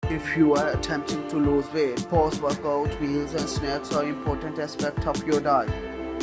If you are attempting to lose weight, post-workout meals and snacks are important aspects of your diet.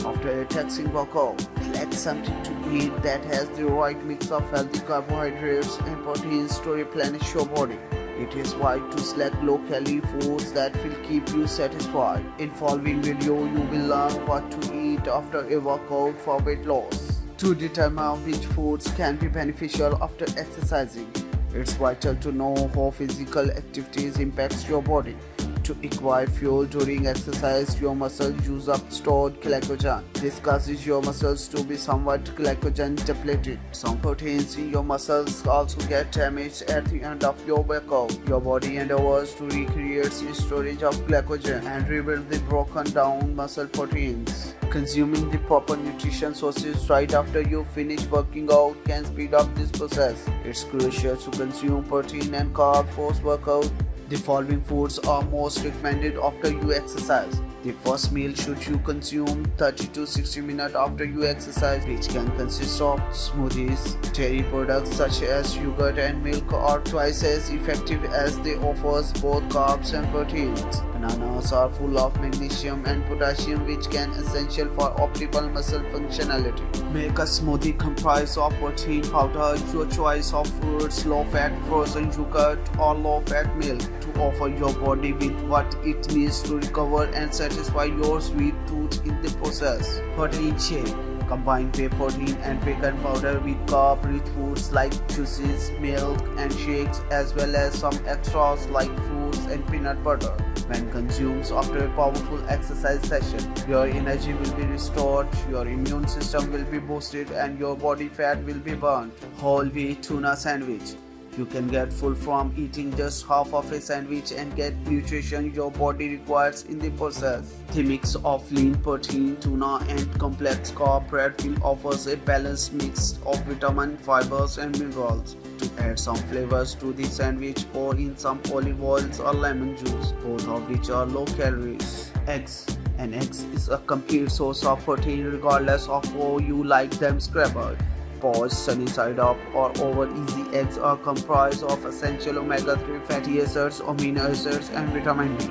After a taxing workout, select something to eat that has the right mix of healthy carbohydrates and proteins to replenish your body. It is wise to select low-calorie foods that will keep you satisfied. In following video, you will learn what to eat after a workout for weight loss. To determine which foods can be beneficial after exercising, it's vital to know how physical activities impacts your body. To acquire fuel during exercise, your muscles use up stored glycogen. This causes your muscles to be somewhat glycogen depleted. Some proteins in your muscles also get damaged at the end of your workout. Your body endeavors to recreate the storage of glycogen and rebuild the broken down muscle proteins. Consuming the proper nutrition sources right after you finish working out can speed up this process. It's crucial to consume protein and carb post-workout. The following foods are most recommended after you exercise. The first meal should you consume 30 to 60 minutes after you exercise, which can consist of smoothies. Dairy products such as yogurt and milk are twice as effective as they offer both carbs and proteins. Bananas are full of magnesium and potassium, which can essential for optimal muscle functionality. Make a smoothie comprised of protein powder, your choice of fruits, low-fat frozen yogurt or low-fat milk to offer your body with what it needs to recover and satisfy your sweet tooth in the process. Protein shake. Combine whey protein and vegan powder with carb-rich foods like juices, milk and shakes, as well as some extras like fruits and peanut butter. When consumed after a powerful exercise session, your energy will be restored, your immune system will be boosted, and your body fat will be burned. Whole wheat tuna sandwich. You can get full from eating just half of a sandwich and get nutrition your body requires in the process. The mix of lean protein, tuna and complex carb bread will offers a balanced mix of vitamin, fibers and minerals. To add some flavors to the sandwich, pour in some olive oils or lemon juice, both of which are low calories. Eggs. An egg is a complete source of protein regardless of how you like them scrambled. Poached, sunny side up or over easy eggs are comprised of essential omega-3 fatty acids, amino acids and vitamin D,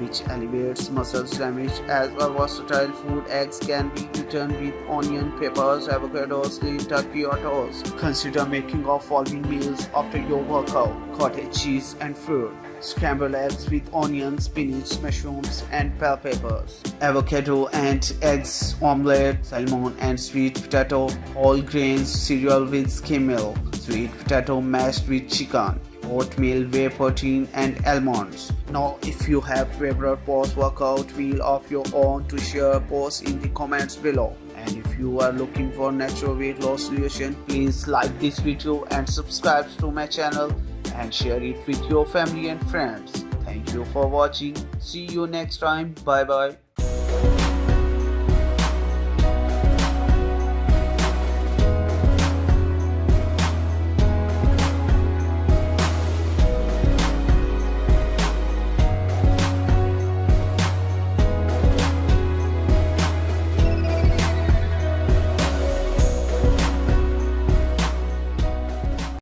which alleviates muscle damage. As a versatile food, eggs can be eaten with onion, peppers, avocados, lean turkey or toast. Consider making of following meals after your workout: cottage cheese and fruit, scrambled eggs with onions, spinach, mushrooms and bell peppers, avocado and eggs omelette, salmon and sweet potato, whole grains cereal with skim milk, sweet potato mashed with chicken, oatmeal, whey protein and almonds. Now if you have favorite post-workout meal of your own to share, post in the comments below. And if you are looking for natural weight loss solution, please like this video and subscribe to my channel and share it with your family and friends. Thank you for watching. See you next time. Bye bye.